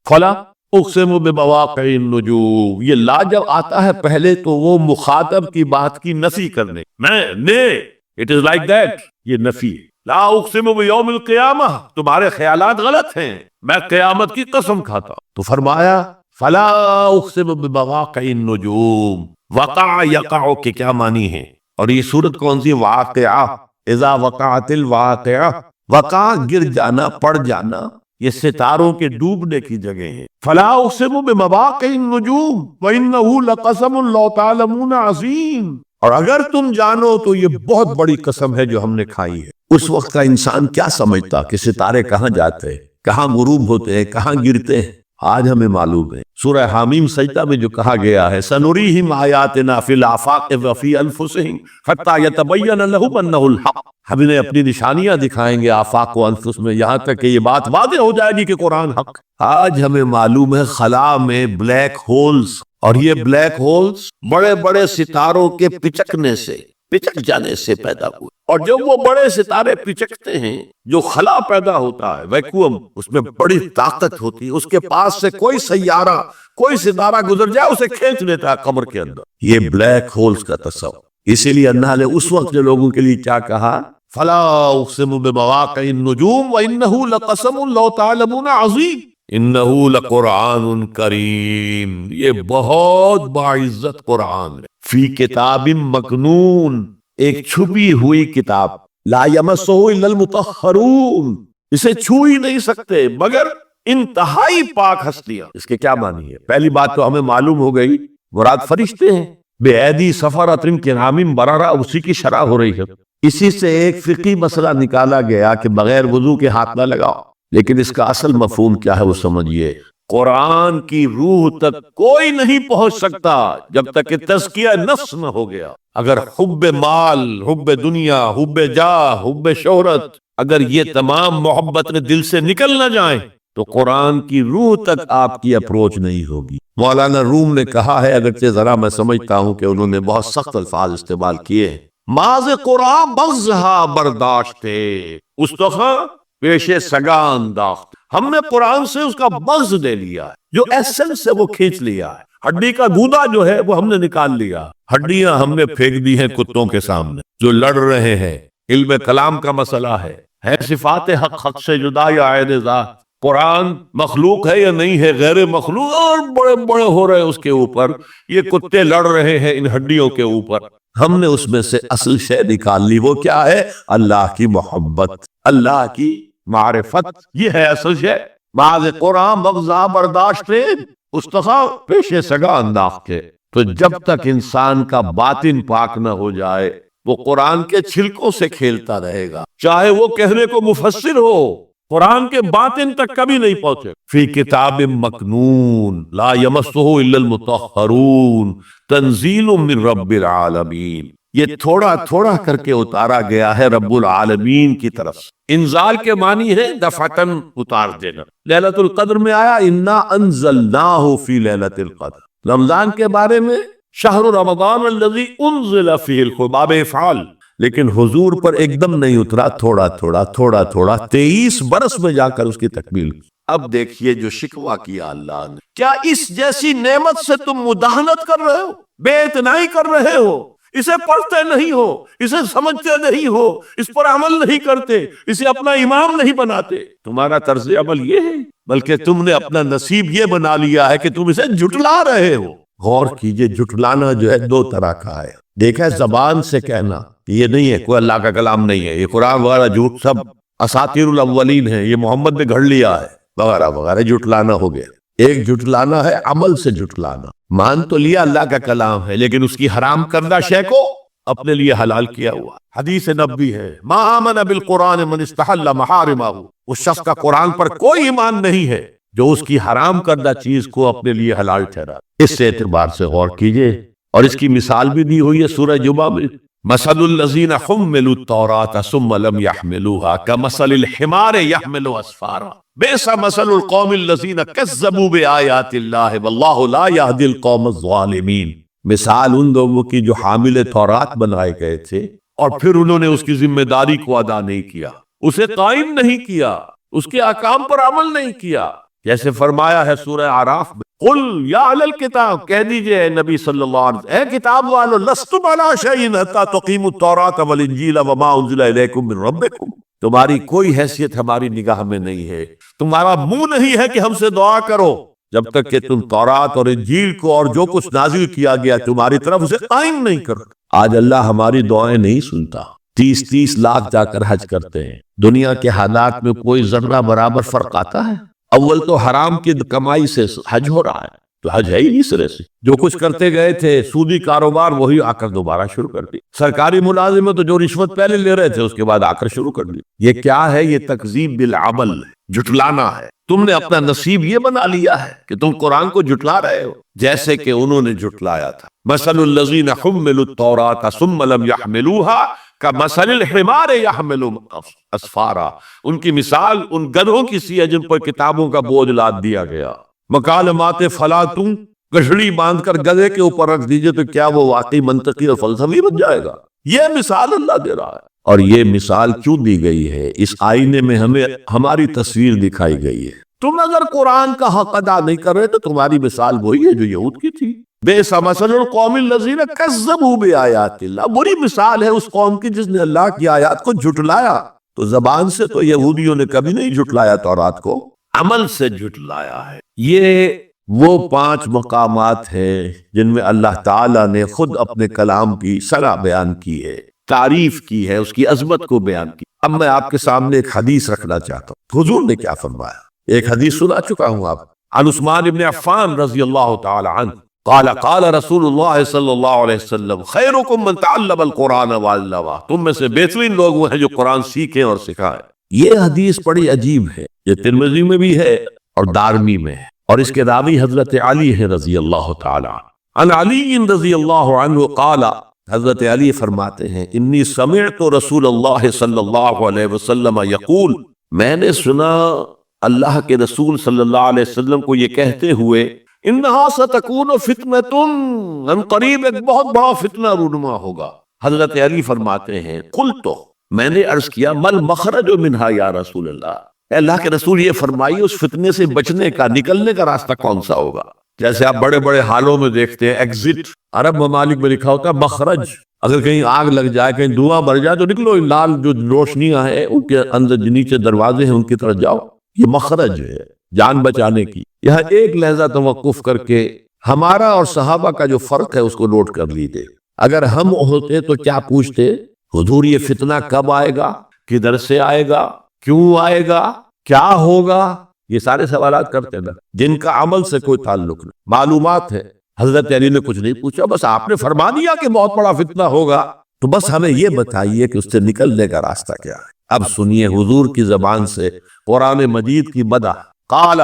فلا اقسم بمواقع النجوم، یہ لا جب آتا ہے پہلے تو وہ مخاطب کی بات کی نفی کرنے، اٹ از لائک دیٹ، یہ نفی ہے۔ لا اقسم بیوم القیامہ، تمہارے خیالات غلط ہیں، میں قیامت کی قسم کھاتا ہوں۔ تو فرمایا فلا اقسم بمواقع النجوم، وقع یقع کے کیا معنی ہے؟ اور یہ صورت کون سی؟ واقعہ، اذا وقعت الواقعہ، وقع گر جانا، پڑ جانا، یہ ستاروں کے ڈوبنے کی جگہ ہے۔ فلا اقسم بمواقع النجوم وانہ لقسم لو تعلمون عظیم، اور اگر تم جانو تو یہ بہت بڑی قسم ہے جو ہم نے کھائی ہے۔ اس وقت کا انسان کیا سمجھتا کہ ستارے کہاں جاتے ہیں، کہاں غروب ہوتے ہیں، کہاں گرتے ہیں؟ آج ہمیں معلوم ہے۔ سورہ حامیم سجدہ میں جو کہا گیا ہے سنریہم آیاتنا فی الآفاق وفی انفسہم حتی یتبین لہم انہ الحق، ہم انہیں اپنی نشانیاں دکھائیں گے آفاق و انفس میں، یہاں تک کہ یہ بات واضح ہو جائے گی کہ قرآن حق۔ آج ہمیں معلوم ہے خلا میں بلیک ہولز، اور یہ بلیک ہولز بڑے بڑے ستاروں کے پچکنے سے، پچک جانے سے پیدا ہوئے، اور جب وہ بڑے ستارے پچکتے ہیں، جو خلا پیدا ہوتا ہے، ویکوم، اس میں بڑی طاقت ہوتی ہے، اس کے پاس سے کوئی سیارہ، کوئی ستارہ گزر جائے اسے کھینچ لیتا ہے قمر کے اندر۔ یہ بلیک ہولز کا تصور، اسی لیے اللہ نے اس وقت جو لوگوں کے لیے کیا کہا، فلا اقسم بمواقع النجوم وانہ لقسم لو تعلمون عظیم، انہ لقرآن کریم، یہ بہت باعزت قرآن ہے، فی کتاب مکنون، ایک چھپی ہوئی کتاب، لا یمسہ الا المطہرون، اسے چھو ہی نہیں سکتے مگر انتہائی پاک ہستیاں۔ اس کے کیا معنی ہے؟ پہلی بات تو ہمیں معلوم ہو گئی، مراد فرشتے ہیں، بے ایدی سفرۃ کرام بررہ، اسی کی شرح ہو رہی ہے۔ اسی سے ایک فقہی مسئلہ نکالا گیا کہ بغیر وضو کے ہاتھ نہ لگاؤ، لیکن اس کا اصل مفہوم کیا ہے وہ سمجھیے۔ قرآن کی روح تک کوئی نہیں پہنچ سکتا جب تک کہ تزکیہ نفس نہ ہو گیا۔ اگر حب مال، حب دنیا، حب جاہ، حب شہرت، اگر یہ تمام محبتیں دل سے نکل نہ جائیں تو قرآن کی روح تک آپ کی اپروچ نہیں ہوگی۔ مولانا روم نے کہا ہے، اگرچہ ذرا میں سمجھتا ہوں کہ انہوں نے بہت سخت الفاظ استعمال کیے ہیں، ماز قرآن بغضہا برداشتے استخاں پیش سگاں انداخت، ہم نے قرآن سے اس کا بغض لے لیا ہے، جو ایسنس سے وہ کھینچ لیا ہے، ہڈی کا گودا جو ہے وہ ہم نے نکال لیا، ہڈیاں ہم نے پھینک دی ہیں کتوں کے سامنے جو لڑ رہے ہیں۔ علم کلام کا مسئلہ ہے صفات حق سے جدا یا عین ذات، قرآن مخلوق ہے یا نہیں ہے، غیر مخلوق، اور بڑے بڑے ہو رہے ہیں اس کے اوپر، یہ کتے لڑ رہے ہیں ان ہڈیوں کے اوپر۔ ہم نے اس میں سے اصل شے نکال لی، وہ کیا ہے؟ اللہ کی محبت، اللہ کی معرفت، یہ ہے اصل شے۔ بعض قرآن بغضا برداشت استخا پیش سگا انداخت کے، تو جب تک انسان کا باطن پاک نہ ہو جائے وہ قرآن کے چھلکوں سے کھیلتا رہے گا، چاہے وہ کہنے کو مفسر ہو، قرآن کے باطن تک کبھی نہیں پہنچے۔ فی کتاب مکنون لا یمسہ الا المطہرون تنزیل من رب العالمین، یہ تھوڑا تھوڑا کر کے اتارا گیا ہے رب العالمین کی طرف۔ انزال کے معنی ہے دفعتاً اتار دینا۔ لیلۃ القدر میں آیا انا انزلناہ فی لیلۃ القدر، رمضان کے بارے میں شہر رمضان الذی انزل فیہ القرآن، باب افعال، لیکن حضور پر ایک دم نہیں اترا، تھوڑا تھوڑا تھوڑا تھوڑا 23 برس میں جا کر اس کی تکمیل۔ اب دیکھیے جو شکوہ کیا اللہ نے، کیا اس جیسی نعمت سے تم مداہنت کر رہے ہو، بے اتنائی کر رہے ہو، اسے پڑھتے نہیں ہو، اسے سمجھتے نہیں ہو، اس پر عمل نہیں کرتے، اسے اپنا امام نہیں بناتے، تمہارا طرز عمل یہ ہے، بلکہ تم نے اپنا نصیب یہ بنا لیا ہے کہ تم اسے جھٹلا رہے ہو۔ غور کیجئے، جھٹلانا جو ہے دو طرح کا ہے، دیکھا زبان سے کہنا، یہ نہیں ہے کوئی اللہ کا کلام نہیں ہے، یہ قرآن وغیرہ جھوٹ سب اساطیر الاولین ہے، یہ محمد نے گھڑ لیا ہے وغیرہ وغیرہ، جھٹلانا ہو گیا۔ ایک جھٹلانا ہے عمل سے جھٹلانا، مان تو لیا اللہ کا کلام ہے لیکن اس کی حرام کردہ شے کو اپنے لیے حلال کیا ہوا۔ حدیث نبوی ہے ما آمن بالقرآن من استحل محارمہ، اس شخص کا قرآن پر کوئی ایمان نہیں ہے جو اس کی حرام کردہ چیز کو اپنے لیے حلال ٹھہرا۔ اس اعتبار سے غور کیجئے، اور اس کی مثال بھی دی ہوئی ہے سورہ جمعہ میں، مثل الذین حملوا التوراۃ ثم لم يحملوها كمثل الحمار يحمل اسفارا بئس مثل القوم الذین کذبوا بآیات اللہ واللہ لا یہدی القوم الظالمین۔ مثال ان لوگوں کی جو حامل تورات بنائے گئے تھے اور پھر انہوں نے اس کی ذمہ داری کو ادا نہیں کیا، اسے قائم نہیں کیا، اس کے احکام پر عمل نہیں کیا، جیسے فرمایا ہے سورہ اعراف میں، قل یا اہل الکتاب، کہہ دیجئے اے نبی صلی اللہ علیہ وسلم، اے کتاب والو، لستم علی شیء حتی تقیموا التوراۃ والانجیل وما انزل الیکم من ربکم، تمہاری کوئی حیثیت ہماری نگاہ میں نہیں ہے، تمہارا منہ نہیں ہے کہ ہم سے دعا کرو جب تک کہ تم تورات اور انجیل کو اور جو کچھ نازل کیا گیا تمہاری طرف اسے قائم نہیں کرو۔ آج اللہ ہماری دعائیں نہیں سنتا۔ 30 لاکھ جا کر حج کرتے ہیں، دنیا کے حالات میں کوئی ذرہ برابر فرق آتا ہے؟ اول تو حرام کی کمائی سے حج ہو رہا ہے، تو حج ہے ہی نہیں سرے سے۔ جو کچھ کرتے گئے تھے سودی کاروبار، وہی آ کر دوبارہ شروع کر دی۔ سرکاری ملازمت تو جو رشوت پہلے لے رہے تھے اس کے بعد آ کر شروع کر دی۔ یہ کیا ہے؟ یہ تکذیب بالعمل، جھٹلانا ہے۔ تم نے اپنا نصیب یہ بنا لیا ہے کہ تم قرآن کو جھٹلا رہے ہو، جیسے کہ انہوں نے جھٹلایا تھا۔ مثل الذین حملوا التوراۃ ثم لم يحملوها کمثل الحمار يحمل اسفارا، ان کی مثال ان گدھوں کی سی ہے جن پر کتابوں کا بوجھ لاد دیا گیا۔ مکالمات فلا، تم گٹھڑی باندھ کر گدھے کے اوپر رکھ دیجئے تو کیا وہ واقعی منطقی اور فلسفی بن جائے گا؟ یہ مثال اللہ دے رہا ہے۔ اور یہ مثال کیوں دی گئی ہے؟ اس آئینے میں ہمیں ہماری تصویر دکھائی گئی ہے۔ تم اگر قرآن کا حق ادا نہیں کر رہے تو تمہاری مثال وہی ہے جو یہود کی تھی۔ بئس مثل القوم الذین کذبوا بآیات اللہ، بری مثال ہے اس قوم کی جس نے اللہ کی آیات کو جھٹلایا۔ تو زبان سے تو یہودیوں نے کبھی نہیں جھٹلایا تورات کو، عمل سے جھٹلایا ہے۔ یہ وہ 5 مقامات ہیں جن میں اللہ تعالیٰ نے خود اپنے کلام کی صلاح بیان کی ہے، تعریف کی ہے، اس کی عظمت کو بیان کی۔ اب میں آپ کے سامنے ایک حدیث رکھنا چاہتا ہوں، حضور نے کیا فرمایا۔ ایک حدیث سنا چکا ہوں آپ، عن عثمان بن عفان رضی اللہ تعالی عنہ قال قال رسول اللہ صلی اللہ علیہ وسلم خیرکم من تعلم القرآن وعلمہ، تم میں سے بہترین لوگ وہ ہیں جو قرآن سیکھیں اور سکھائیں۔ یہ حدیث بڑی عجیب ہے، یہ ترمذی میں بھی ہے اور دارمی میں ہے، اور اس کے راوی حضرت علی ہیں رضی اللہ تعالی عنہ۔ عن علی رضی اللہ عنہ قال، حضرت علی فرماتے ہیں انی سمعت رسول اللہ صلی اللہ علیہ وسلم یقول، میں نے سنا اللہ کے رسول صلی اللہ علیہ وسلم کو یہ کہتے ہوئے، انہا ستکون فتنۃ، ان قریب ایک بہت بڑا فتنہ رونما ہوگا۔ حضرت علی فرماتے ہیں قلت، میں نے عرض کیا مل مخرج منہا یا رسول اللہ، اے اللہ کے رسول یہ فرمائیے اس فتنے سے بچنے کا، نکلنے کا راستہ کون سا ہوگا؟ جیسے آپ بڑے بڑے حالوں میں دیکھتے ہیں ایگزٹ، عرب ممالک میں لکھا ہوتا ہے مخرج، اگر کہیں آگ لگ جائے، کہیں دھواں بڑھ جائے تو نکلو، لال جو روشنیاں ہیں ان کے اندر نیچے دروازے ہیں ان کی طرف جاؤ، یہ مخرج ہے جان بچانے کی۔ یہاں ایک لحظہ توقف کر کے ہمارا اور صحابہ کا جو فرق ہے اس کو نوٹ کر لیجیے۔ اگر ہم ہوتے تو کیا پوچھتے؟ حضور یہ فتنہ کب آئے گا، کدھر سے آئے گا، کیوں آئے گا، کیا ہوگا؟ یہ سارے سوالات کرتے نا، جن کا عمل سے کوئی تعلق نہیں، معلومات ہے۔ حضرت علی نے کچھ نہیں پوچھا، بس آپ نے فرما دیا کہ بہت بڑا فتنہ ہوگا، تو بس ہمیں یہ بتائیے کہ اس سے نکلنے کا راستہ کیا ہے۔ اب سنیے حضور کی زبان سے قرآن مجید کی مدح۔ قال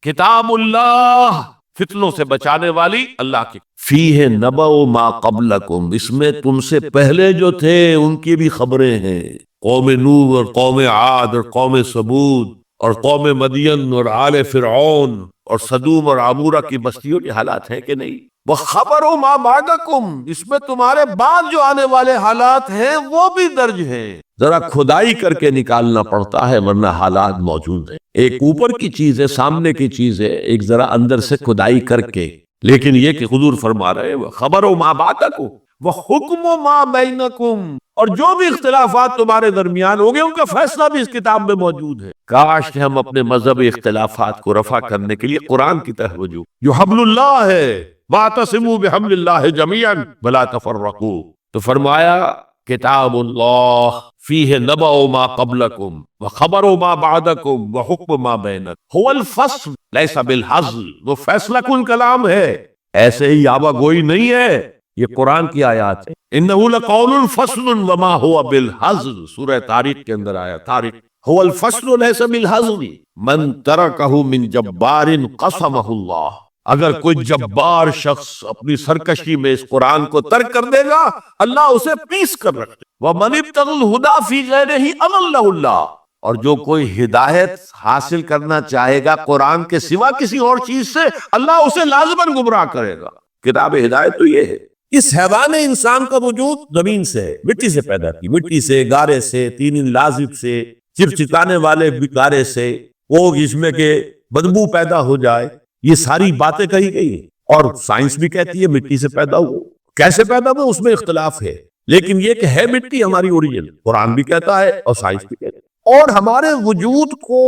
کتاب اللہ، فتنوں سے بچانے والی اللہ کی، فیہ نبأ ما قبلکم، اس میں تم سے پہلے جو تھے ان کی بھی خبریں ہیں، قوم نوح اور قوم عاد اور قوم ثمود اور قوم مدین اور آل فرعون اور سدوم اور عمورہ کی بستیوں کے حالات ہیں کہ نہیں؟ وَخَبَرُ مَا بَعْدَكُمْ، اس میں تمہارے بعد جو آنے والے حالات ہیں وہ بھی درج ہیں۔ ذرا کھدائی کر کے نکالنا پڑتا ہے ورنہ حالات موجود ہیں۔ ایک اوپر کی چیز ہے، سامنے کی چیز ہے، ایک ذرا اندر سے کھدائی کر کے، لیکن یہ کہ حضور فرما رہے ہیں خبرو ما بعدکم وحکم ما بینکم، اور جو بھی اختلافات تمہارے درمیان ہوں گے ان کا فیصلہ بھی اس کتاب میں موجود ہے۔ کاش کہ ہم اپنے مذہبی اختلافات کو رفع کرنے کے لیے قرآن کی طرف رجوع، جو حبل اللہ ہے، واعتصموا بحبل اللہ جميعا ولا تفرقوا، تو فرمایا کتاب اللہ فیہ نبأ ما قبلکم وخبر ما بعدکم وحکم ما بینکم هو الفصل لیس بالحزل، وہ فیصلہ کن کلام ہے، ایسے ہی یابہ گوئی نہیں ہے، یہ قرآن کی آیات ہے۔ انہ لقول فصل وما هو بالحزل، سورہ طارق کے اندر آیا، طارق، هو الفصل لیس بالحزل من ترکہ من جبار قسمہ اللہ، اگر کوئی جبار شخص اپنی سرکشی میں اس قرآن کو ترک کر دے گا اللہ اسے پیس کر رکھ دے۔ وَمَنِ ابْتَغَى الْهُدَى فِي غَيْرِهِ أَضَلَّهُ اللَّهُ، اور جو کوئی ہدایت حاصل کرنا چاہے گا قرآن کے سوا کسی اور چیز سے، اللہ اسے لازماً گمراہ کرے گا۔ کتاب ہدایت تو یہ ہے۔ اس حیوان انسان کا وجود زمین سے ہے، مٹی سے پیدا کی، مٹی سے، گارے سے، تین لازب سے، چپچپانے والے گارے سے، وہ جس میں کہ بدبو پیدا ہو جائے، یہ ساری باتیں کہی گئی ہیں۔ اور سائنس بھی کہتی ہے مٹی سے پیدا ہو، کیسے پیدا ہو اس میں اختلاف ہے، لیکن یہ کہ ہے مٹی ہماری اوریجن، قرآن بھی کہتا ہے اور سائنس بھی کہتا ہے۔ اور ہمارے وجود کو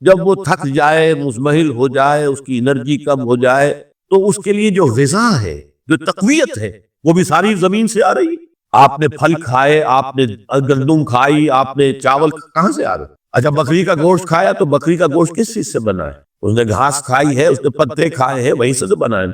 جب وہ تھک جائے، مزمحل ہو جائے، اس کی انرجی کم ہو جائے، تو اس کے لیے جو غذا ہے، جو تقویت ہے، وہ بھی ساری زمین سے آ رہی ہے۔ آپ نے پھل کھائے، آپ نے گندم کھائی، آپ نے چاول کہاں سے آ رہے؟ اچھا بکری کا گوشت کھایا تو بکری کا گوشت کس چیز سے بنا ہے؟ اس نے گھاس کھائی ہے، اس نے پتے کھائے ہیں، وہیں سے تو بنا ہے۔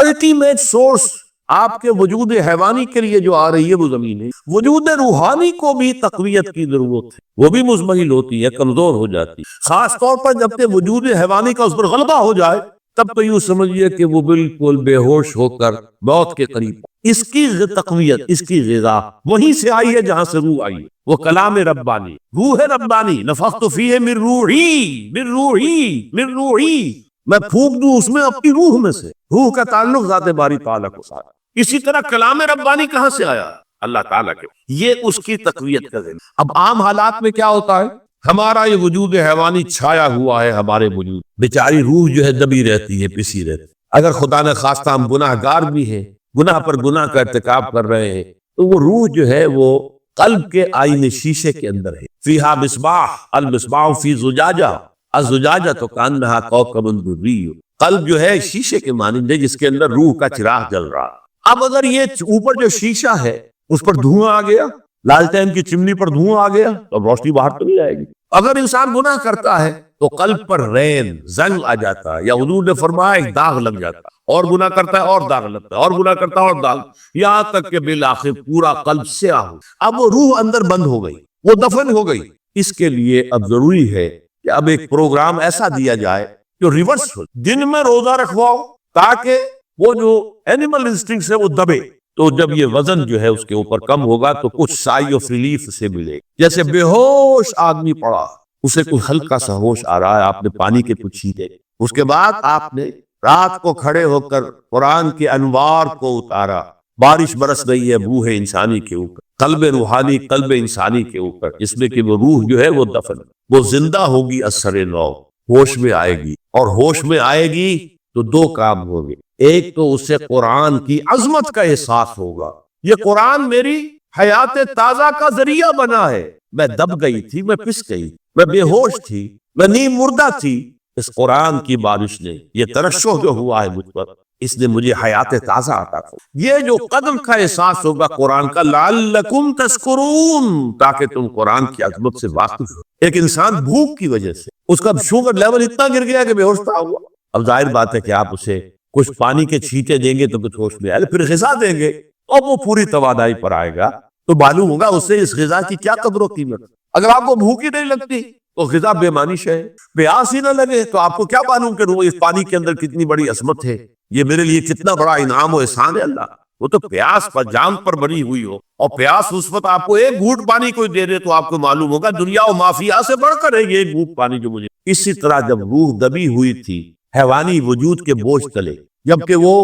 الٹیمیٹ سورس آپ کے وجود حیوانی کے لیے جو آ رہی ہے وہ زمین ہے۔ وجود روحانی کو بھی تقویت کی ضرورت ہے، وہ بھی مزمحل ہوتی ہے، کمزور ہو جاتی ہے، خاص طور پر جب کہ وجود حیوانی کا اس پر غلبہ ہو جائے، تب تو یوں سمجھیے کہ وہ بالکل بے ہوش ہو کر موت کے قریب۔ اس کی تقویت، اس کی غذا وہیں سے آئی ہے جہاں سے روح آئی ہے، وہ کلام ربانی، روح ربانی، نفخت فیہ من روحی من روحی من روحی، میں پھونک دوں اس میں اپنی روح میں سے۔ روح کا تعلق ذات باری تعالیٰ کو ساتھ۔ اسی طرح کلام ربانی کہاں سے آیا؟ اللہ تعالیٰ کے، یہ اس کی تقویت کا ذریعہ۔ اب عام حالات میں کیا ہوتا ہے، ہمارا یہ وجود حیوانی چھایا ہوا ہے ہمارے وجود، بیچاری روح جو ہے دبی رہتی ہے، پسی رہتی ہے۔ اگر خدا نے خواستہ ہم گناہ گار بھی ہیں، گناہ پر گناہ کا ارتکاب کر رہے ہیں، تو وہ روح جو ہے وہ قلب کے آئینے شیشے کے اندر ہے۔ فیہا مصباح، المصباح فی زجاجہ، الزجاجہ تو کانہا کوکب دری، قلب جو ہے شیشے کے مانند ہے جس کے اندر روح کا چراغ جل رہا۔ اب اگر یہ اوپر جو شیشہ ہے اس پر دھواں آ گیا، لالٹین کی چمنی پر دھواں آ گیا تو روشنی باہر تو نہیں آئے گی۔ اگر انسان گناہ کرتا ہے تو قلب پر رین، زنگ آ جاتا ہے، یا حضور نے فرمایا ایک داغ لگ جاتا ہے، اور گناہ کرتا ہے اور داغ لگتا ہے، اور گناہ کرتا ہے اور داغ، یہاں تک کہ بالآخر پورا قلب سیاہ ہو۔ اب وہ روح اندر بند ہو گئی، وہ دفن ہو گئی۔ اس کے لیے اب ضروری ہے کہ اب ایک پروگرام ایسا دیا جائے جو ریورس ہو۔ دن میں روزہ رکھواؤ تاکہ وہ جو اینیمل انسٹنکٹس ہے وہ دبے، تو جب یہ وزن جو ہے اس کے اوپر کم ہوگا تو کچھ سائی آف ریلیف سے ملے۔ جیسے بے ہوش آدمی پڑا، اسے کوئی ہلکا سا ہوش آ رہا ہے، آپ نے پانی کے کچھ چھینٹے، اس کے بعد آپ نے رات کو کھڑے ہو کر قرآن کے انوار کو اتارا، بارش برس رہی ہے روح انسانی کے اوپر، قلب روحانی قلب انسانی کے اوپر، جس میں کہ وہ روح جو ہے وہ دفن، وہ زندہ ہوگی اثر نو، ہوش میں آئے گی، اور ہوش میں آئے گی تو دو کام ہوگے۔ ایک تو اسے قرآن کی عظمت کا احساس ہوگا، یہ قرآن میری حیات تازہ کا ذریعہ بنا ہے، میں دب گئی تھی، میں پس گئی، میں بے ہوش تھی، میں نیم مردہ تھی، اس قرآن کی بارش نے، یہ ترشح جو ہوا ہے مجھ پر، اس نے مجھے حیات تازہ عطا کی۔ یہ جو قدر کا احساس ہوگا قرآن کا، لعلکم تذکرون، تاکہ تم قرآن کی عظمت سے واقف ہو۔ ایک انسان بھوک کی وجہ سے اس کا شوگر لیول اتنا گر گیا کہ بے ہوش تھا ہوا، اب ظاہر بات ہے کہ آپ اسے کچھ پانی کے چھینٹے دیں گے تو کچھ ہوش میں آئے، پھر غذا دیں گے اور وہ پوری توانائی پر آئے گا، تو معلوم ہوگا اس سے اس غذا کی کیا قدر و قیمت۔ اگر آپ کو بھوک ہی نہیں لگتی تو غذا بے معنی ہے، پیاس ہی نہ لگے تو آپ کو کیا معلوم کہ اس پانی کے اندر کتنی بڑی عظمت ہے، یہ میرے لیے کتنا بڑا انعام و احسان ہے اللہ۔ وہ تو پیاس پر جان پر بنی ہوئی ہو، اور پیاس اس وقت آپ کو ایک گھونٹ پانی کوئی دے دے تو آپ کو معلوم ہوگا دنیا و مافیا سے بڑھ کر ہے یہ ایک گھونٹ پانی جو مجھے۔ اسی طرح جب روح دبی ہوئی تھی حیوانی وجود کے بوجھ تلے، جبکہ وہ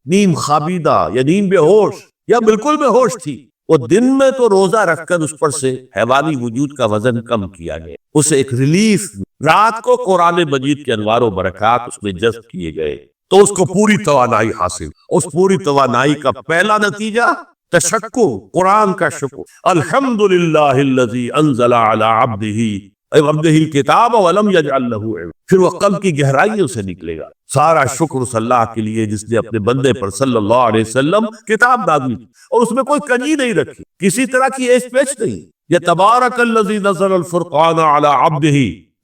نیم خوابیدہ یا نیم بے ہوش یا بالکل بے ہوش تھی، وہ دن میں تو روزہ رکھ کر اس پر سے حیوانی وجود کا وزن کم کیا گیا، اسے ایک ریلیف، رات کو قرآن مجید کے انوار و برکات اس میں جذب کیے گئے تو اس کو پوری توانائی حاصل۔ اس پوری توانائی کا پہلا نتیجہ تشکر، قرآن کا شکر، الحمدللہ الذی انزل علی عبدہ الکتاب ولم یجعل لہ عوجا، پھر وہ قلب کی گہرائیوں سے نکلے گا۔ سارا شکر اس اللہ کے لیے جس نے اپنے بندے پر صلی اللہ علیہ وسلم کتاب نازل کی، اور اس میں کوئی کنجی نہیں رکھی، کسی طرح کی ایچ پیچ نہیں۔ یہ تبارک الذی نزل الفرقان علی عبدہ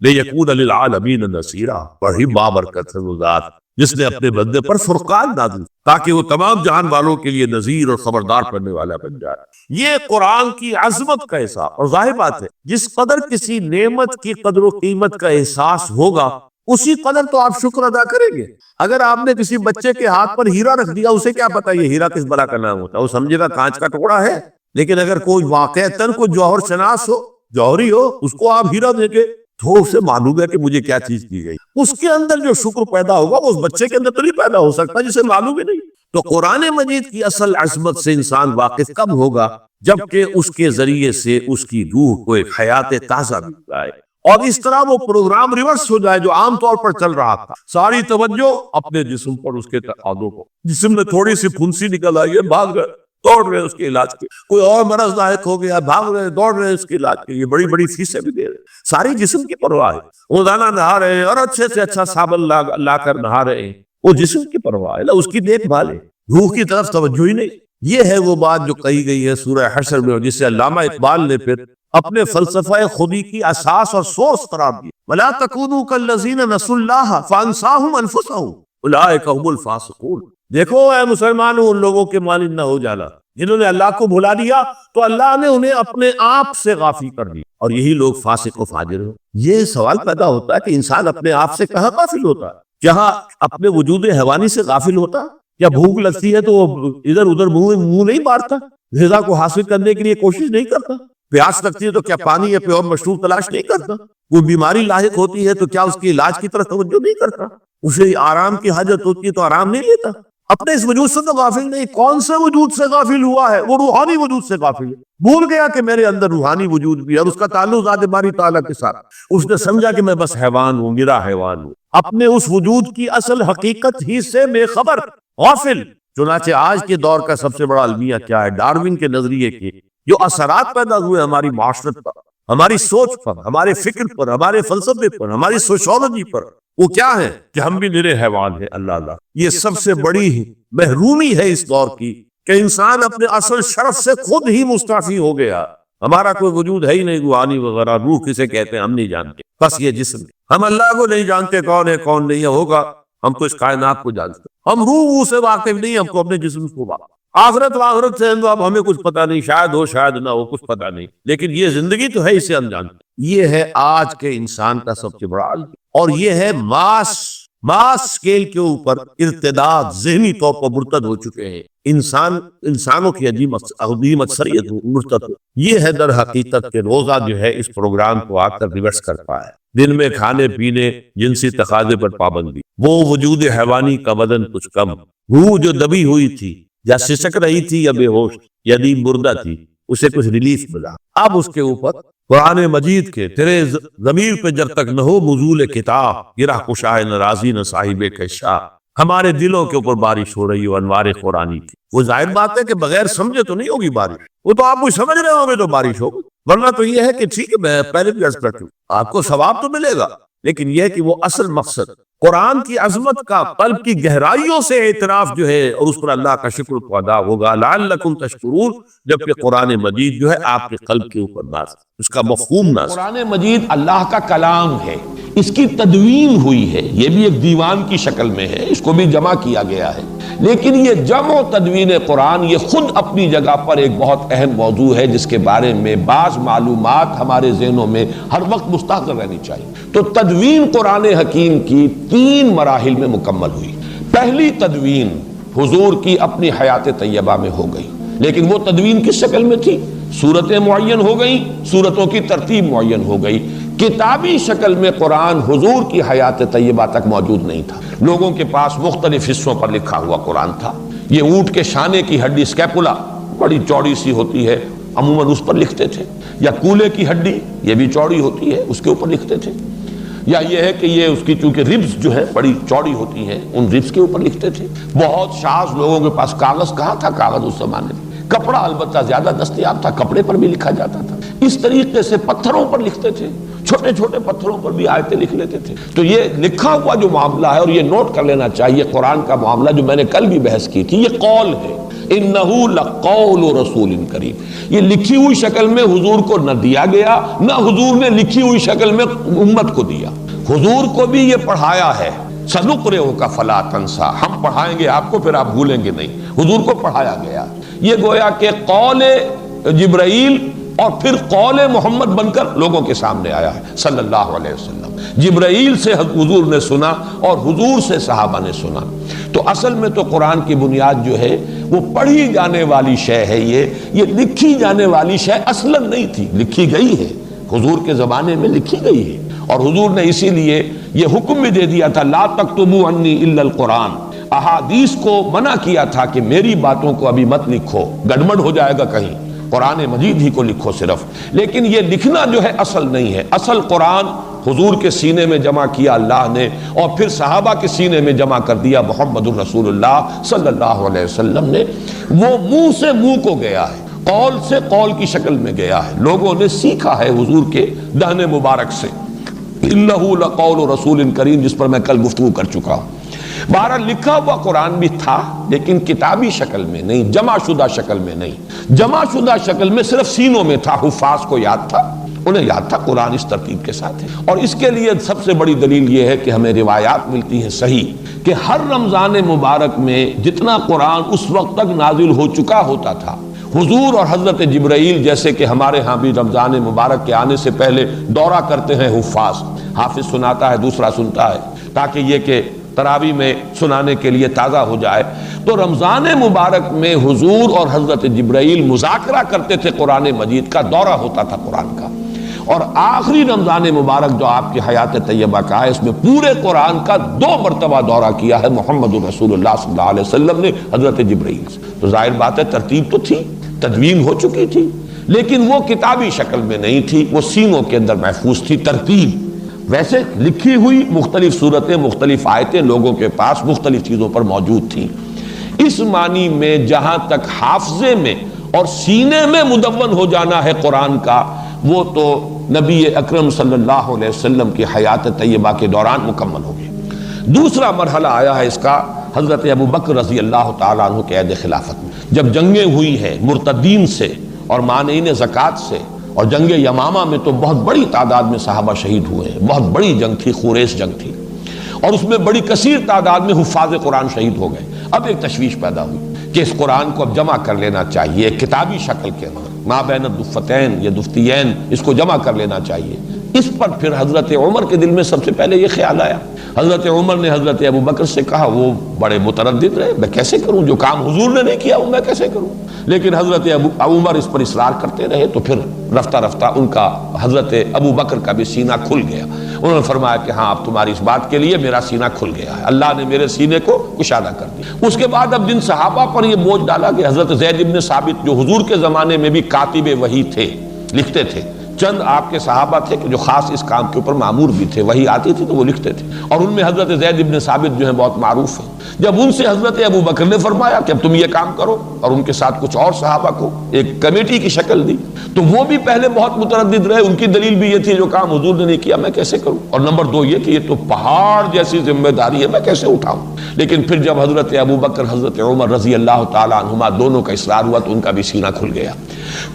لیکون للعالمین نذیرا، بڑی بابرکت ہے وہ ذات جس نے اپنے بندے پر فرقان نازل تاکہ وہ تمام جہان والوں کے لیے نذیر اور خبردار کرنے والا بن جائے۔ یہ قرآن کی عظمت کا احساس، اور ظاہر بات ہے جس قدر کسی نعمت کی قدر و قیمت کا احساس ہوگا اسی قدر تو آپ شکر ادا کریں گے۔ اگر آپ نے کسی بچے کے ہاتھ پر ہیرا رکھ دیا، اسے کیا پتا یہ ہیرا کس بلا کا نام ہوتا ہے، وہ سمجھے گا کانچ کا ٹکڑا ہے، لیکن اگر کوئی واقعتاً کوئی جوہر شناس ہو، جوہری ہو، اس کو آپ ہیرا دیں گے تو اسے معلوم ہے کہ مجھے کیا چیز دی گئی، اس کے اندر جو شکر پیدا ہوگا وہ اس بچے کے اندر تو نہیں پیدا ہو سکتا جسے معلوم ہی نہیں۔ تو قرآن مجید کی اصل عظمت سے انسان واقف کب ہوگا؟ جبکہ اس کے ذریعے سے اس کی روح کو ایک حیات تازہ مل جائے، اور اس طرح وہ پروگرام ریورس ہو جائے جو عام طور پر چل رہا تھا، ساری توجہ اپنے جسم پر، اس کے تقاضوں کو. جسم میں تھوڑی سی پھنسی نکل آئی ہے، بھاگ رہے، دوڑ رہے اس کے علاج کے. کوئی اور مرض لاحق ہو گیا، بھاگ رہے دوڑ رہے اس کے علاج کے. یہ بڑی بڑی فیسیں بھی دے رہے، ساری جسم کی پرواہ ہے. روزانہ نہا رہے ہیں اور اچھے سے اچھا صابن لا کر نہا رہے ہیں، وہ جسم کی پرواہ ہے، اس کی دیکھ بھال ہے، روح کی طرف توجہ ہی نہیں. یہ ہے وہ بات جو کہی گئی ہے سورہ حشر میں، جسے علامہ اقبال نے پھر اپنے فلسفہ خودی کی اساس اور سورس قرار دیا. وَلَا تَكُونُوا كَالَّذِينَ نَسُوا اللَّهَ فَأَنسَاهُمْ أَنفُسَهُمْ أُولَٰئِكَ هُمُ الْفَاسِقُونَ. دیکھو اے مسلمانوں، ان لوگوں کے مانند نہ ہو جانا جنہوں نے اللہ کو بھلا دیا تو اللہ نے انہیں اپنے آپ سے غافل کر دیا، اور یہی لوگ فاسق و فاجر ہیں. یہ سوال پیدا ہوتا ہے کہ انسان اپنے آپ سے کہاں غافل ہوتا ہے؟ کہاں اپنے وجود حیوانی سے غافل ہوتا؟ یا بھوک لگتی ہے تو وہ ادھر ادھر منہ نہیں مارتا، غذا کو حاصل کرنے کے لیے کوشش نہیں کرتا؟ پیاس لگتی ہے تو کیا پانی یا پیور مشروب تلاش نہیں کرتا؟ کوئی بیماری لاحق ہوتی ہے تو کیا اس کے علاج کی طرف توجہ نہیں کرتا؟ اسے آرام کی حاجت ہوتی ہے تو آرام نہیں لیتا؟ اپنے اس وجود سے تو غافل نہیں. کون سے وجود سے غافل ہوا ہے؟ وہ روحانی وجود سے غافل ہے. بھول گیا کہ میرے اندر روحانی وجود بھی ہے اور اس کا تعلق ذات باری تعالیٰ کے ساتھ. اس نے سمجھا کہ میں بس حیوان ہوں، میرا حیوان ہوں، اپنے اس وجود کی اصل حقیقت ہی سے بے خبر، غافل. چنانچہ آج کے دور کا سب سے بڑا المیہ کیا ہے؟ ڈارون کے نظریے کے جو اثرات پیدا ہوئے ہماری معاشرت پر، ہماری سوچ پر، ہمارے فکر پر، ہمارے فلسفے پر، ہماری سوشولوجی پر، وہ کیا ہے کہ ہم بھی نرے حیوان ہیں. اللہ یہ سب سے بڑی محرومی ہے اس دور کی کہ انسان اپنے اصل شرف سے خود ہی مستعفی ہو گیا. ہمارا کوئی وجود ہے ہی نہیں، روحانی وغیرہ. روح کسے کہتے ہیں ہم نہیں جانتے، بس یہ جسم. ہم اللہ کو نہیں جانتے کون ہے کون نہیں ہے. ہوگا ہم کو اس کائنات کو جانتے، ہم روح سے واقف نہیں، ہم کو اپنے جسم کو واقف. آخرت سے اب ہمیں کچھ پتا نہیں، شاید ہو شاید نہ ہو، کچھ پتا نہیں، لیکن یہ زندگی تو ہے، اسے ہم جانتے. یہ ہے آج کے انسان کا سب سے بڑا عالم. اور یہ ہے ماس اسکیل کے اوپر ارتداد، ذہنی طور پر مرتد ہو چکے ہیں انسانوں کی عظیم اکثریت مرتد. یہ ہے در حقیقت کہ روزہ جو ہے اس پروگرام کو آ کر ریورس کرتا ہے. دن میں کھانے پینے، جنسی تقاضے پر پابندی، وہ وجود حیوانی کا بدن کچھ کم، روح جو دبی ہوئی تھی یا سسک رہی تھی یا بے ہوش یا دین مردہ تھی، اسے کچھ ریلیف ملا. اب اس کے اوپر قرآن مجید کے تیرے ضمیر پہ جب تک نہ ہو نزول کتاب، گرہ کشائے نہ راضی نہ صاحب کشا، ہمارے دلوں کے اوپر بارش ہو رہی ہو انوار قرآنی کی. وہ ظاہر بات ہے کہ بغیر سمجھے تو نہیں ہوگی بارش، وہ تو آپ کچھ سمجھ رہے ہوں گے تو بارش ہوگی. ورنہ تو یہ ہے کہ ٹھیک ہے میں پہلے بھی عرض کر چکا، آپ کو ثواب تو ملے گا، لیکن یہ ہے کہ وہ اصل مقصد قرآن کی عظمت کا قلب کی گہرائیوں سے اعتراف جو ہے، اور اس پر اللہ کا شکر کو ادا ہوگا. لعلکم تشکرون، جبکہ قرآن مجید جو ہے آپ کے قلب کے اوپر نازل، اس کا مفہوم نازل. قرآن مجید اللہ کا کلام ہے، اس کی تدوین ہوئی ہے، یہ بھی ایک دیوان کی شکل میں ہے، اس کو بھی جمع کیا گیا ہے. لیکن یہ جمع و تدوین قرآن یہ خود اپنی جگہ پر ایک بہت اہم موضوع ہے، جس کے بارے میں بعض معلومات ہمارے ذہنوں میں ہر وقت مستحضر رہنی چاہیے. تو تدوین قرآن حکیم کی 3 مراحل میں مکمل ہوئی. پہلی تدوین حضور کی اپنی حیات طیبہ میں ہو گئی، لیکن وہ تدوین کس شکل میں تھی؟ سورتیں معین ہو گئیں، سورتوں کی ترتیب معین ہو گئی. کتابی شکل میں قرآن حضور کی حیات طیبہ تک موجود نہیں تھا. لوگوں کے پاس مختلف حصوں پر لکھا ہوا قرآن تھا. یہ اونٹ کے شانے کی ہڈی اسکیپولا بڑی چوڑی سی ہوتی ہے، عموماً اس پر لکھتے تھے. یا کولے کی ہڈی، یہ بھی چوڑی ہوتی ہے، اس کے اوپر لکھتے تھے. یا یہ ہے کہ یہ اس کی چونکہ ربز جو ہے بڑی چوڑی ہوتی ہیں، ان ربز کے اوپر لکھتے تھے. بہت شاذ لوگوں کے پاس کاغذ کہاں تھا، کاغذ اس زمانے میں، کپڑا البتہ زیادہ دستیاب تھا، کپڑے پر بھی لکھا جاتا تھا. اس طریقے سے پتھروں پر لکھتے تھے، چھوٹے چھوٹے پتھروں پر بھی آیتیں لکھ لیتے تھے. تو یہ لکھا ہوا جو معاملہ ہے، اور یہ نوٹ کر لینا چاہیے، قرآن کا معاملہ جو میں نے کل بھی بحث کی تھی، یہ قول ہے. انہو لقول رسول کریم، یہ لکھی ہوئی شکل میں حضور کو نہ دیا گیا، نہ حضور نے لکھی ہوئی شکل میں امت کو دیا. حضور کو بھی یہ پڑھایا ہے، سنقرئک فلا تنسیٰ، ہم پڑھائیں گے آپ کو پھر آپ بھولیں گے نہیں. حضور کو پڑھایا گیا. یہ گویا کہ قول جبرائیل اور پھر قول محمد بن کر لوگوں کے سامنے آیا ہے صلی اللہ علیہ وسلم. جبرائیل سے حضور نے سنا اور حضور سے صحابہ نے سنا. تو اصل میں تو قرآن کی بنیاد جو ہے وہ پڑھی جانے والی شے ہے. یہ لکھی جانے والی شے اصلا نہیں تھی، لکھی گئی ہے، حضور کے زمانے میں لکھی گئی ہے. اور حضور نے اسی لیے یہ حکم بھی دے دیا تھا، لا تکتبوا عنی الا القرآن. احادیث کو منع کیا تھا کہ میری باتوں کو ابھی مت لکھو، گڑبڑ ہو جائے گا کہیں. قرآن مجید ہی کو لکھو صرف، لیکن یہ لکھنا جو ہے اصل نہیں ہے. اصل قرآن حضور کے سینے میں جمع کیا اللہ نے، اور پھر صحابہ کے سینے میں جمع کر دیا محمد الرسول اللہ صلی اللہ علیہ وسلم نے. وہ منہ سے منہ کو گیا ہے، قول سے قول کی شکل میں گیا ہے، لوگوں نے سیکھا ہے حضور کے دہن مبارک سے. انہ لقول رسول کریم، جس پر میں کل گفتگو کر چکا ہوں. بہرحال لکھا ہوا قرآن بھی تھا، لیکن کتابی شکل میں نہیں، جمع شدہ شکل میں نہیں. جمع شدہ شکل میں صرف سینوں میں تھا. حفاظ کو یاد تھا، انہیں یاد تھا قرآن اس ترتیب کے ساتھ ہے. اور اس کے لیے سب سے بڑی دلیل یہ ہے کہ ہمیں روایات ملتی ہیں صحیح کہ ہر رمضان مبارک میں جتنا قرآن اس وقت تک نازل ہو چکا ہوتا تھا، حضور اور حضرت جبرائیل جیسے کہ ہمارے ہاں بھی رمضان مبارک کے آنے سے پہلے دورہ کرتے ہیں حفاظ، حافظ سناتا ہے دوسرا سنتا ہے، تاکہ یہ کہ تراویح میں سنانے کے لیے تازہ ہو جائے. تو رمضان مبارک میں حضور اور حضرت جبرائیل مذاکرہ کرتے تھے، قرآن مجید کا دورہ ہوتا تھا قرآن کا. اور آخری رمضان مبارک جو آپ کی حیات طیبہ کا ہے، اس میں پورے قرآن کا 2 مرتبہ دورہ کیا ہے محمد الرسول اللہ صلی اللہ علیہ وسلم نے حضرت جبرائیل سے. تو ظاہر بات ہے ترتیب تو تھی، تدوین ہو چکی تھی، لیکن وہ کتابی شکل میں نہیں تھی، وہ سینوں کے اندر محفوظ تھی. ترتیب ویسے لکھی ہوئی مختلف صورتیں، مختلف آیتیں لوگوں کے پاس مختلف چیزوں پر موجود تھیں. اس معنی میں جہاں تک حافظے میں اور سینے میں مدون ہو جانا ہے قرآن کا، وہ تو نبی اکرم صلی اللہ علیہ وسلم کی حیات طیبہ کے دوران مکمل ہو گئی. دوسرا مرحلہ آیا ہے اس کا حضرت ابو بکر رضی اللہ تعالیٰ عنہ کے عہد خلافت میں، جب جنگیں ہوئی ہیں مرتدین سے اور مانعین زکوٰۃ سے. اور جنگ یمامہ میں تو بہت بڑی تعداد میں صحابہ شہید ہوئے ہیں، بہت بڑی جنگ تھی، خوریس جنگ تھی، اور اس میں بڑی کثیر تعداد میں حفاظ قرآن شہید ہو گئے. اب ایک تشویش پیدا ہوئی کہ اس قرآن کو اب جمع کر لینا چاہیے ایک کتابی شکل کے اندر، ما بین الدفتین یا دفتیین، اس کو جمع کر لینا چاہیے. اس پر پھر حضرت عمر کے دل میں سب سے پہلے یہ خیال آیا. حضرت عمر نے حضرت ابو بکر سے کہا، وہ بڑے متردد رہے، میں کیسے کروں، جو کام حضور نے نہیں کیا وہ میں کیسے کروں. لیکن حضرت عمر اس پر اصرار کرتے رہے، تو پھر رفتہ رفتہ ان کا حضرت ابو بکر کا بھی سینہ کھل گیا. انہوں نے فرمایا کہ ہاں اب تمہاری اس بات کے لیے میرا سینہ کھل گیا ہے، اللہ نے میرے سینے کو کشادہ کر دیا. اس کے بعد اب جن صحابہ پر یہ بوجھ ڈالا کہ حضرت زید بن ثابت جو حضور کے زمانے میں بھی کاتب وحی تھے، لکھتے تھے، چند آپ کے صحابہ تھے کہ جو خاص اس کام کے اوپر مامور بھی تھے، وحی آتی تھی تو وہ لکھتے تھے، اور ان میں حضرت زید بن ثابت جو ہیں بہت معروف ہیں. جب ان سے حضرت ابو بکر نے فرمایا کہ اب تم یہ کام کرو، اور ان کے ساتھ کچھ اور صحابہ کو ایک کمیٹی کی شکل دی، تو وہ بھی پہلے بہت متردد رہے. ان کی دلیل بھی یہ تھی جو کام حضور نے نہیں کیا میں کیسے کروں، اور نمبر 2 یہ کہ یہ تو پہاڑ جیسی ذمہ داری ہے میں کیسے اٹھاؤں. لیکن پھر جب حضرت ابو بکر حضرت عمر رضی اللہ تعالیٰ عنہما دونوں کا اصرار ہوا تو ان کا بھی سینہ کھل گیا.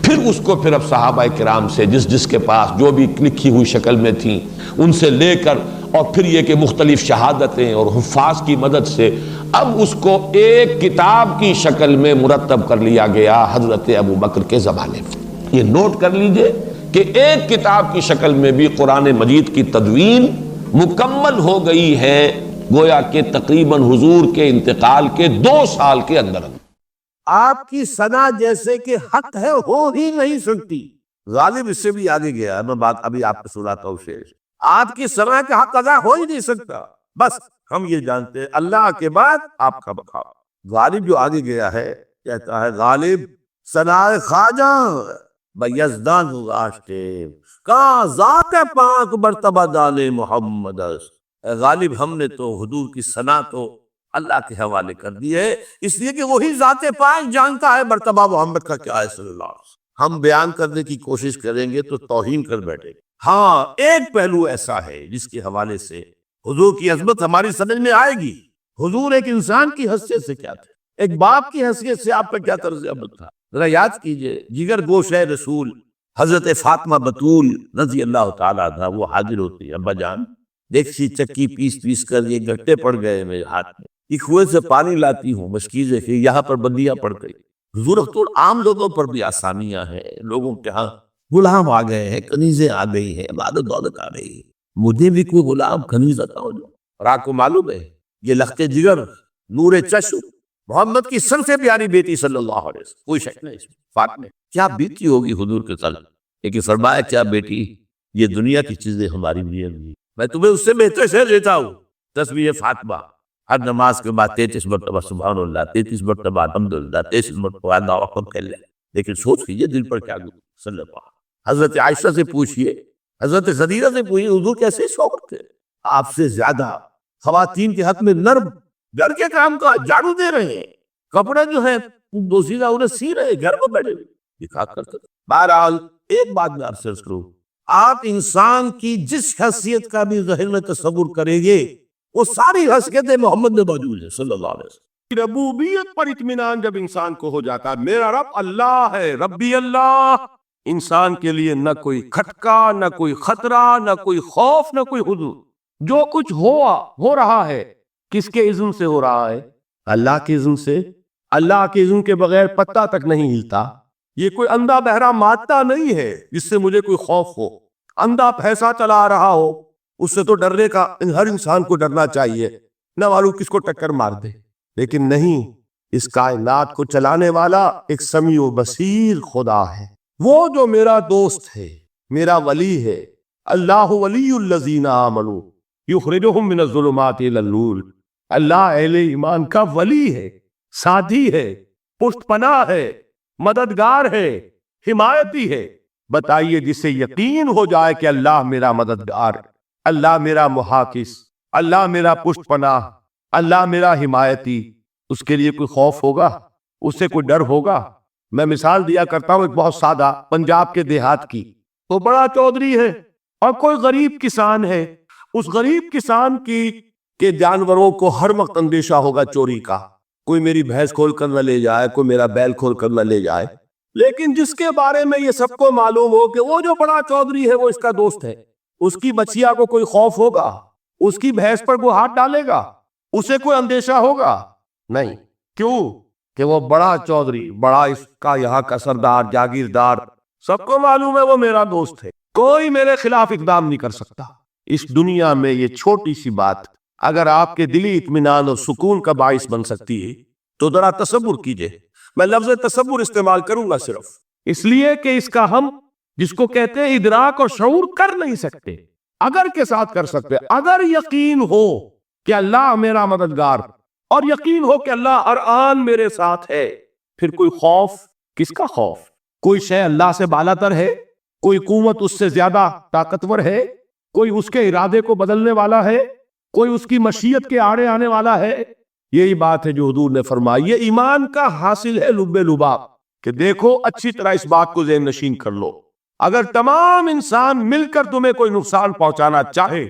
پھر اس کو پھر اب صحابہ کرام سے جس کے پاس جو بھی لکھی ہوئی شکل میں تھیں ان سے لے کر، اور پھر یہ کہ مختلف شہادتیں اور حفاظ کی مدد سے اب اس کو ایک کتاب کی شکل میں مرتب کر لیا گیا حضرت ابو بکر کے زمانے میں. یہ نوٹ کر لیجئے کہ ایک کتاب کی شکل میں بھی قرآن مجید کی تدوین مکمل ہو گئی ہے، گویا کہ تقریباً حضور کے انتقال کے 2 سال کے اندر. آپ کی ثنا جیسے کہ حق ہے ہو ہی نہیں سکتی. غالب اس سے بھی آگے گیا، میں بات ابھی آپ کو سناتا ہوں شعر. آپ کی ثنا کا حق ادا ہو ہی نہیں سکتا. بس ہم یہ جانتے ہیں اللہ کے بعد آپ کا بقا. غالب جو آگے گیا ہے کہتا ہے، غالب ثنائے خواجہ بیزدان غاشتے کہاں ذات پاک مرتبہ دال محمد. غالب ہم نے تو حضور کی ثنا تو اللہ کے حوالے کر دی ہے، اس لیے کہ وہی ذات پاک جانتا ہے مرتبہ محمد کا کیا ہے صلی اللہ علیہ وسلم. ہم بیان کرنے کی کوشش کریں گے تو توہین کر بیٹھے گے. ہاں ایک پہلو ایسا ہے جس کے حوالے سے حضور کی عظمت ہماری سمجھ میں آئے گی. حضور ایک انسان کی حیثیت سے کیا تھے، ایک باپ کی حیثیت سے آپ کا کیا طرز عمل تھا. ذرا یاد کیجئے، جگر گوش ہے رسول حضرت فاطمہ بطول رضی اللہ تعالیٰ عنہا وہ حاضر ہوتی ہے، ابا جان دیکھسی چکی پیس کر یہ گٹے پڑ گئے میرے ہاتھ میں، یہ کنویں سے پانی لاتی ہوں، مشکیزیں کہ یہاں پر بندیاں پڑ گئی. حضور اختور عام لوگوں پر بھی آسانیاں ہیں، لوگوں کے ہاں غلام آ گئے ہیں، کنیزیں آ گئی ہیں، عبادت دولت آ گئی ہے، مجھے بھی کوئی غلام کنیز عطا ہو جائے. اور آپ کو معلوم ہے یہ لخت جگر نور چشم محمد کی سب سے پیاری بیٹی صلی اللہ علیہ وسلم، کوئی شک نہیں اس میں، فاطمہ کیا بیتی ہوگی حضور کے ساتھ. لیکن فرمایا کیا بیٹی یہ دنیا کی چیزیں ہماری لیے نہیں، میں تمہیں اس سے بہتر شعر دیتا ہوں. تسبیح فاطمہ ہر نماز کے بعد 33 مرتبہ سبحان اللہ، 33 مرتبہ الحمدللہ، 33 مرتبہ اللہ اکبر کہہ لے. لیکن سوچ کیجئے دل پر کیا گزرا صلی اللہ علیہ وسلم۔ حضرت عائشہ سے پوچھئے، حضرت زدیرہ سے پوچھئے، حضور کیسے شوق تھے؟ آپ سے زیادہ خواتین کے حق میں نرم، گھر کے کام کا جھاڑو دے رہے ہیں، کپڑے جو ہے دوسیدہ انہیں سی رہے، گھر میں بیٹھے دکھا کرتے۔ بہرحال ایک بات میں آپ سے عرض کروں، آپ انسان کی جس حیثیت کا بھی ذہن میں تصور کریں گے وہ ساری حیثیتیں محمد میں موجود ہیں صلی اللہ علیہ وسلم۔ ربوبیت پر اطمینان جب انسان کو ہو جاتا ہے، میرا رب اللہ ہے، ربی اللہ، انسان کے لیے نہ کوئی کھٹکا، نہ کوئی خطرہ، نہ کوئی خوف، نہ کوئی حضور۔ جو کچھ ہو رہا ہے کس کے اذن سے ہو رہا ہے؟ اللہ کے اذن سے۔ اللہ کے اذن کے بغیر پتہ تک نہیں ہلتا۔ یہ کوئی اندھا بہرا مادہ نہیں ہے جس سے مجھے کوئی خوف ہو۔ اندھا پیسہ چلا رہا ہو اس سے تو ڈرنے کا ہر انسان کو ڈرنا چاہیے، نہ معلوم کس کو ٹکر مار دے، لیکن نہیں، اس کائنات کو چلانے والا ایک سمیع و بصیر خدا ہے۔ وہ جو میرا دوست ہے، میرا ولی ہے، اللہ ولی الذین آمنوا یخرجہم من الظلمات الی النور۔ اللہ اہل ایمان کا ولی ہے، ساتھی ہے، پشت پناہ ہے، مددگار ہے، حمایتی ہے۔ بتائیے جس سے یقین ہو جائے کہ اللہ میرا مددگار، اللہ میرا محافظ، اللہ میرا پشت پناہ، اللہ میرا حمایتی، اس کے لیے کوئی خوف ہوگا؟ اس سے کوئی ڈر ہوگا؟ میں مثال دیا کرتا ہوں ایک بہت سادہ، پنجاب کے دیہات کی۔ وہ بڑا چودھری ہے اور کوئی غریب کسان ہے۔ اس غریب کسان کے جانوروں کو ہر وقت اندیشہ ہوگا چوری کا، کوئی میری بھینس کھول کر نہ لے جائے، کوئی میرا بیل کھول کر نہ لے جائے۔ لیکن جس کے بارے میں یہ سب کو معلوم ہو کہ وہ جو بڑا چودھری ہے وہ اس کا دوست ہے، اس کی بچیا کو کوئی خوف ہوگا؟ اس کی بھینس پر کوئی ہاتھ ڈالے گا؟ اسے کوئی اندیشہ ہوگا؟ نہیں۔ کیوں؟ کہ وہ بڑا چودھری، بڑا اس کا یہاں کا سردار، جاگیردار، سب کو معلوم ہے وہ میرا دوست ہے، کوئی میرے خلاف اقدام نہیں کر سکتا۔ اس دنیا میں یہ چھوٹی سی بات اگر آپ کے دلی اطمینان اور سکون کا باعث بن سکتی ہے تو ذرا تصور کیجئے۔ میں لفظ تصور استعمال کروں گا صرف اس لیے کہ اس کا ہم جس کو کہتے ہیں ادراک اور شعور کر نہیں سکتے، اگر کے ساتھ کر سکتے۔ اگر یقین ہو کہ اللہ میرا مددگار اور یقین ہو کہ اللہ ہر آن میرے ساتھ ہے، پھر کوئی خوف، کس کا خوف؟ کوئی شے اللہ سے بالاتر ہے؟ کوئی قوت اس سے زیادہ طاقتور ہے؟ کوئی اس کے ارادے کو بدلنے والا ہے؟ کوئی اس کی مشیت کے آڑے آنے والا ہے؟ یہی بات ہے جو حضور نے فرمائی۔ یہ ایمان کا حاصل ہے لب لباب، کہ دیکھو اچھی طرح اس بات کو ذہن نشین کر لو، اگر تمام انسان مل کر تمہیں کوئی نقصان پہنچانا چاہے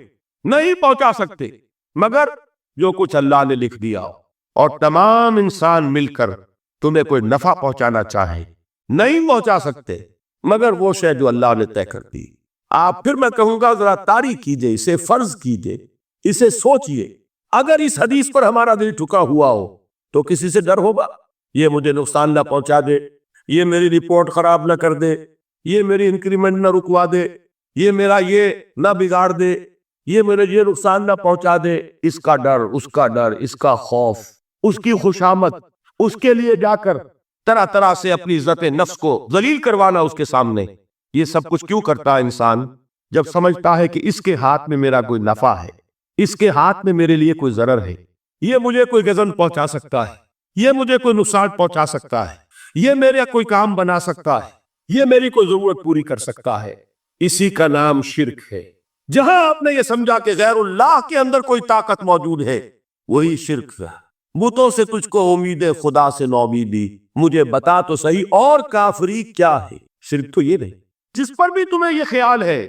نہیں پہنچا سکتے، مگر جو کچھ اللہ نے لکھ دیا ہو، اور تمام انسان مل کر تمہیں کوئی نفع پہنچانا چاہے نہیں پہنچا سکتے، مگر وہ شے جو اللہ نے طے کر دی۔ آپ پھر میں کہوں گا ذرا طاری کیجئے، اسے فرض کیجئے، اسے سوچئے۔ اگر اس حدیث پر ہمارا دل ٹھکا ہوا ہو تو کسی سے ڈر ہوگا؟ یہ مجھے نقصان نہ پہنچا دے، یہ میری رپورٹ خراب نہ کر دے، یہ میری انکریمنٹ نہ رکوا دے، یہ میرا یہ نہ بگاڑ دے، یہ میرے یہ نقصان نہ پہنچا دے۔ اس کا ڈر، اس کا ڈر، اس کا خوف، اس کی خوشامد، اس کے لیے جا کر طرح طرح سے اپنی عزت نفس کو ذلیل کروانا اس کے سامنے، یہ سب کچھ کیوں کرتا ہے انسان؟ جب سمجھتا ہے کہ اس کے ہاتھ میں میرا کوئی نفع ہے، اس کے ہاتھ میں میرے لیے کوئی ضرر ہے، یہ مجھے کوئی غضب پہنچا سکتا ہے، یہ مجھے کوئی نقصان پہنچا سکتا ہے، یہ میرا کوئی کام بنا سکتا ہے، یہ میری کوئی ضرورت پوری کر سکتا ہے، اسی کا نام شرک ہے۔ جہاں آپ نے یہ سمجھا کہ غیر اللہ کے اندر کوئی طاقت موجود ہے، وہی شرک ہے۔ بتوں سے تجھ کو امید خدا سے نومیدی، مجھے بتا تو صحیح اور کافری کیا ہے؟ شرک تو یہ نہیں جس پر بھی تمہیں یہ خیال ہے۔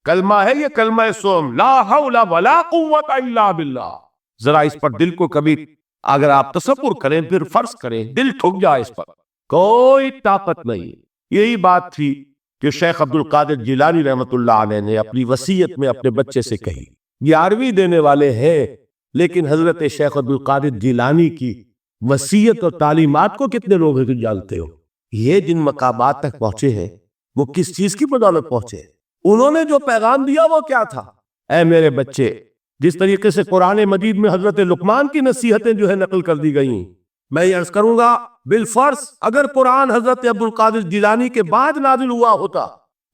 کلمہ ہے یہ کلمہ سوم، لا حول ولا قوت الا باللہ۔ ذرا اس پر دل کو کبھی اگر آپ تصور کریں، پھر فرض کریں، دل ٹھک جائے اس پر، کوئی طاقت نہیں۔ یہی بات تھی کہ شیخ عبد القادر جیلانی رحمۃ اللہ علیہ نے اپنی وصیت میں اپنے بچے سے کہی۔ 11ویں دینے والے ہیں، لیکن حضرت شیخ عبد القادر جیلانی کی وصیت اور تعلیمات کو کتنے لوگ ہیں جانتے ہو؟ یہ جن مقامات تک پہنچے ہیں وہ کس چیز کی بدولت پہنچے؟ انہوں نے جو پیغام دیا وہ کیا تھا؟ اے میرے بچے، جس طریقے سے قرآن مجید میں حضرت لقمان کی نصیحتیں جو ہے نقل کر دی گئیں، میں یہ عرض کروں گا بالفرض اگر قرآن حضرت عبد القادر جیلانی کے بعد نازل ہوا ہوتا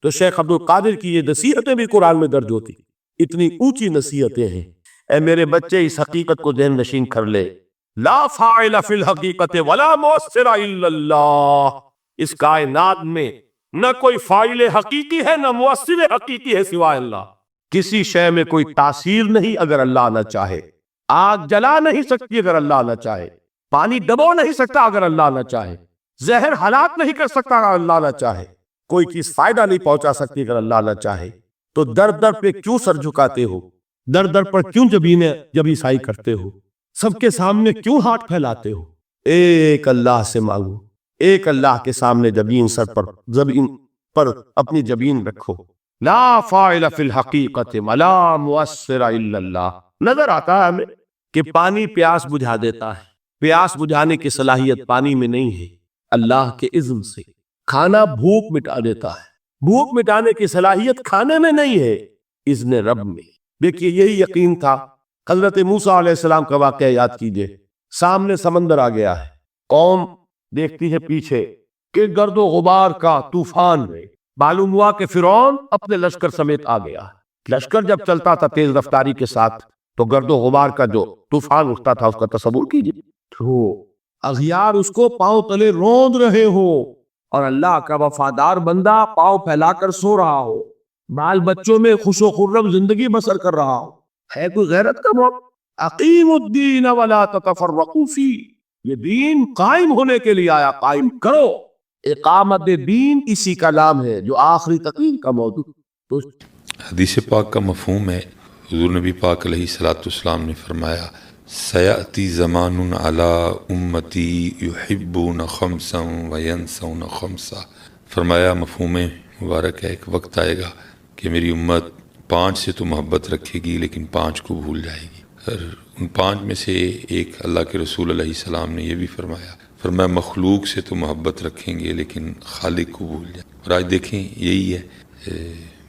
تو شیخ عبد القادر کی یہ نصیحتیں بھی قرآن میں درج ہوتی۔ اتنی اونچی نصیحتیں ہیں۔ اے میرے بچے، اس حقیقت کو ذہن نشین کر لے، لا فاعل فی الحقیقت ولا مؤثر الا اللہ۔ اس کائنات میں نہ کوئی فاعل حقیقی ہے نہ مؤثر حقیقی ہے سوائے اللہ. کسی شے میں کوئی تاثیر نہیں اگر اللہ نہ چاہے. آگ جلا نہیں سکتی اگر اللہ نہ چاہے. پانی ڈبو نہیں سکتا اگر اللہ نہ چاہے. زہر ہلاک نہیں کر سکتا اگر اللہ نہ چاہے. کوئی چیز فائدہ نہیں پہنچا سکتی اگر اللہ نہ چاہے. تو در در پہ کیوں سر جھکاتے ہو؟ در در پر کیوں جبیں سائی کرتے ہو؟ سب کے سامنے کیوں ہاتھ پھیلاتے ہو؟ ایک اللہ سے مانگو. ایک اللہ کے سامنے زمین پر اپنی جبین رکھو. لا فاعل فی الحقیقت ولا مؤثر الا اللہ. نظر آتا ہے ہمیں کہ پانی پیاس بجھا دیتا ہے. پیاس بجھانے کی صلاحیت پانی میں نہیں ہے، اللہ کے اذن سے. کھانا بھوک مٹا دیتا ہے، بھوک مٹانے کی صلاحیت کھانے میں نہیں ہے، اذن رب میں. دیکھیے یہی یقین تھا. حضرت موسیٰ علیہ السلام کا واقعہ یاد کیجئے. سامنے سمندر آ گیا ہے، قوم دیکھتی ہے پیچھے کہ گرد و غبار کا طوفان ہے. معلوم ہوا کہ فرعون اپنے لشکر سمیت آ گیا. لشکر جب چلتا تھا تیز رفتاری کے ساتھ تو گرد و غبار کا جو طوفان اٹھتا تھا اس کا تصور کیجئے. تو اغیار اس کو پاؤں تلے روند رہے ہو اور اللہ کا وفادار بندہ پاؤں پھیلا کر سو رہا ہو، بال بچوں میں خوش و خرم زندگی بسر کر رہا ہو. ہے کوئی غیرت کا موقع؟ اقیم الدین ولا تتفرقوا فیہ. یہ دین قائم ہونے کے لیے آیا، قائم کرو. اقامت دین اسی کا نام ہے جو آخری تقریر کا موضوع. تو حدیث پاک کا مفہوم ہے، حضور نبی پاک علیہ الصلوۃ والسلام نے فرمایا سیأتی زمان علی امتی یحبون خمسا وینسون خمسا. فرمایا مفہوم مبارک ہے، ایک وقت آئے گا کہ میری امت 5 سے تو محبت رکھے گی لیکن 5 کو بھول جائے گی. اور ان 5 میں سے ایک اللہ کے رسول علیہ السلام نے یہ بھی فرمایا مخلوق سے تو محبت رکھیں گے لیکن خالق کو بھول جائیں. اور آج دیکھیں یہی ہے،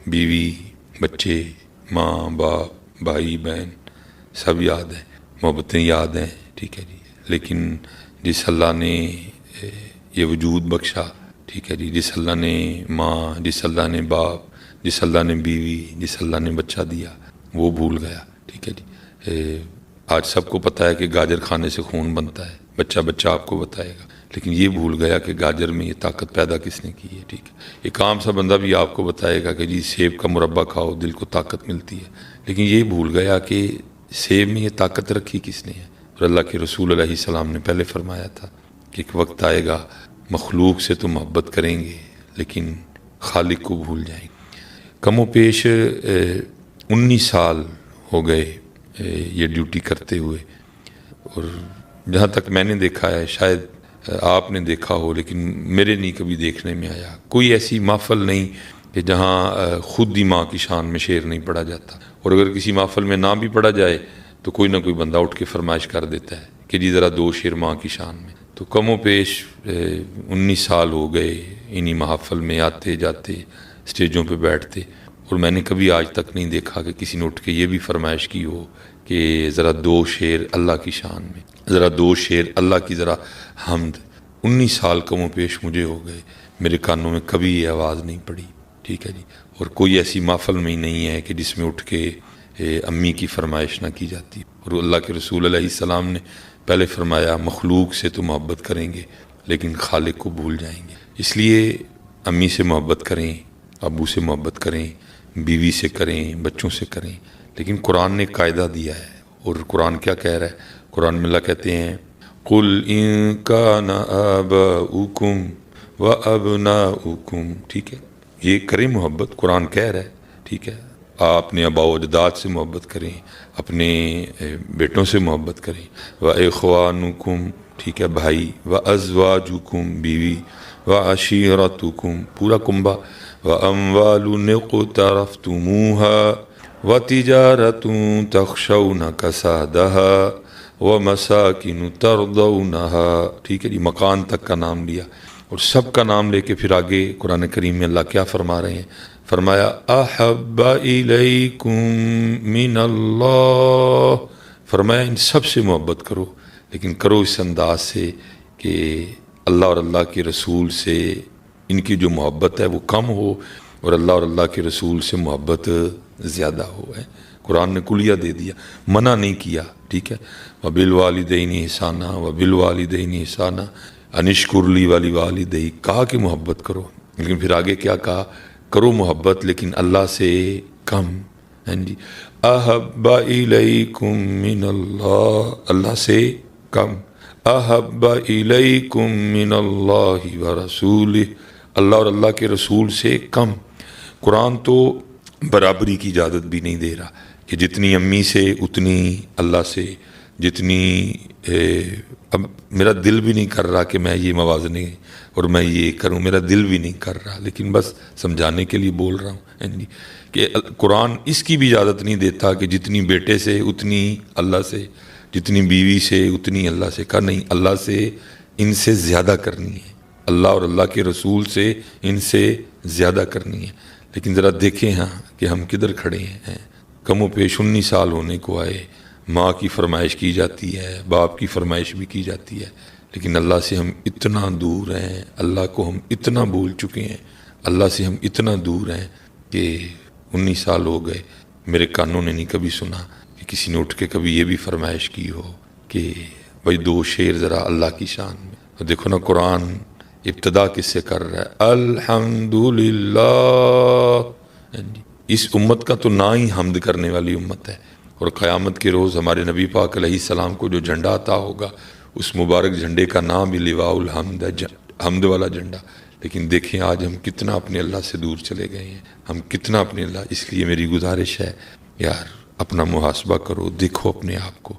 بیوی، بچے، ماں باپ، بھائی بہن سب یاد ہیں، محبتیں یاد ہیں، ٹھیک ہے جی. لیکن جس اللہ نے یہ وجود بخشا، ٹھیک ہے جی، جس اللہ نے ماں، جس اللہ نے باپ، جس اللہ نے بیوی، جس اللہ نے بچہ دیا، وہ بھول گیا. ٹھیک ہے جی. آج سب کو پتہ ہے کہ گاجر کھانے سے خون بنتا ہے، بچہ آپ کو بتائے گا، لیکن یہ بھول گیا کہ گاجر میں یہ طاقت پیدا کس نے کی ہے. ٹھیک ہے. ایک عام سا بندہ بھی آپ کو بتائے گا کہ جی سیب کا مربع کھاؤ دل کو طاقت ملتی ہے، لیکن یہ بھول گیا کہ سیب میں یہ طاقت رکھی کس نے ہے. اور اللہ کے رسول علیہ السلام نے پہلے فرمایا تھا کہ ایک وقت آئے گا مخلوق سے تو محبت کریں گے لیکن خالق کو بھول جائیں گے. کم و پیش 19 سال ہو گئے یہ ڈیوٹی کرتے ہوئے، اور جہاں تک میں نے دیکھا ہے، شاید آپ نے دیکھا ہو لیکن میرے نہیں کبھی دیکھنے میں آیا، کوئی ایسی محفل نہیں کہ جہاں خود ہی ماں کی شان میں شعر نہیں پڑھا جاتا. اور اگر کسی محفل میں نہ بھی پڑھا جائے تو کوئی نہ کوئی بندہ اٹھ کے فرمائش کر دیتا ہے کہ جی ذرا 2 شعر ماں کی شان میں. تو کم و پیش 19 سال ہو گئے انہی محفل میں آتے جاتے، اسٹیجوں پہ بیٹھتے، اور میں نے کبھی آج تک نہیں دیکھا کہ کسی نے اٹھ کے یہ بھی فرمائش کی ہو کہ ذرا 2 شعر اللہ کی شان میں، ذرا 2 شعر اللہ کی ذرا حمد. 19 سال کم و پیش مجھے ہو گئے، میرے کانوں میں کبھی یہ آواز نہیں پڑی. ٹھیک ہے جی. اور کوئی ایسی محفل میں ہی نہیں ہے کہ جس میں اٹھ کے امی کی فرمائش نہ کی جاتی. اور اللہ کے رسول علیہ السلام نے پہلے فرمایا مخلوق سے تو محبت کریں گے لیکن خالق کو بھول جائیں گے. اس لیے امی سے محبت کریں، ابو سے محبت کریں، بیوی سے کریں، بچوں سے کریں. لیکن قرآن نے قاعدہ دیا ہے، اور قرآن کیا کہہ رہا ہے؟ قرآن میں اللہ کہتے ہیں قُلْ إِن كَانَ آبَاؤُكُمْ وَأَبْنَاؤُكُمْ. ٹھیک ہے، یہ کریں محبت، قرآن کہہ رہا ہے. ٹھیک ہے، آپ اپنے آباء و اجداد سے محبت کریں، اپنے بیٹوں سے محبت کریں. وَإِخْوَانُكُمْ، ٹھیک ہے، بھائی، وَأَزْوَاجُكُمْ، بیوی، وَعَشِيرَتُكُمْ، پورا کنبہ، وَأَمْوَالٌ اقْتَرَفْتُمُوهَا وَتِجَارَةٌ تَخْشَوْنَ كَسَادَهَا وَمَسَاكِنُ تَرْضَوْنَهَا. ٹھیک ہے جی، مکان تک کا نام لیا، اور سب کا نام لے کے پھر آگے قرآن کریم میں اللہ کیا فرما رہے ہیں؟ فرمایا احب الیکم من اللہ. فرمایا ان سب سے محبت کرو، لیکن کرو اس انداز سے کہ اللہ اور اللہ کے رسول سے ان کی جو محبت ہے وہ کم ہو اور اللہ اور اللہ کے رسول سے محبت زیادہ ہو. قرآن نے کلیہ دے دیا، منع نہیں کیا. ٹھیک ہے، وبالوالدین احسانا وبالوالدین احسانا. انشکر لی والی والدی، کہا کہ محبت کرو، لیکن پھر آگے کیا کہا؟ کرو محبت لیکن اللہ سے کم. ہاں جی، احب الیکم من اللہ، اللہ سے کم. احب الیکم من اللہ ورسولہ، اللہ اور اللہ کے رسول سے کم. قرآن تو برابری کی اجازت بھی نہیں دے رہا کہ جتنی امی سے اتنی اللہ سے، جتنی اب میرا دل بھی نہیں کر رہا کہ میں یہ موازنے اور میں یہ کروں، میرا دل بھی نہیں کر رہا، لیکن بس سمجھانے کے لیے بول رہا ہوں کہ قرآن اس کی بھی اجازت نہیں دیتا کہ جتنی بیٹے سے اتنی اللہ سے، جتنی بیوی سے اتنی اللہ سے. کہا نہیں، اللہ سے ان سے زیادہ کرنی ہے، اللہ اور اللہ کے رسول سے ان سے زیادہ کرنی ہے. لیکن ذرا دیکھیں ہاں کہ ہم کدھر کھڑے ہیں. کم و پیش 19 سال ہونے کو آئے، ماں کی فرمائش کی جاتی ہے، باپ کی فرمائش بھی کی جاتی ہے، لیکن اللہ سے ہم اتنا دور ہیں، اللہ کو ہم اتنا بھول چکے ہیں، اللہ سے ہم اتنا دور ہیں کہ 19 سال ہو گئے، میرے کانوں نے نہیں کبھی سنا کہ کسی نے اٹھ کے کبھی یہ بھی فرمائش کی ہو کہ بھائی 2 شعر ذرا اللہ کی شان میں. اور دیکھو نا قرآن ابتدا کس سے کر رہا ہے؟ الحمدللہ. اس امت کا تو نہ ہی حمد کرنے والی امت ہے، اور قیامت کے روز ہمارے نبی پاک علیہ السلام کو جو جھنڈا عطا ہوگا اس مبارک جھنڈے کا نام بھی لواء الحمد ہے، حمد والا جھنڈا. لیکن دیکھیں آج ہم کتنا اپنے اللہ سے دور چلے گئے ہیں، ہم کتنا اپنے اللہ. اس لیے میری گزارش ہے یار، اپنا محاسبہ کرو، دیکھو اپنے آپ کو.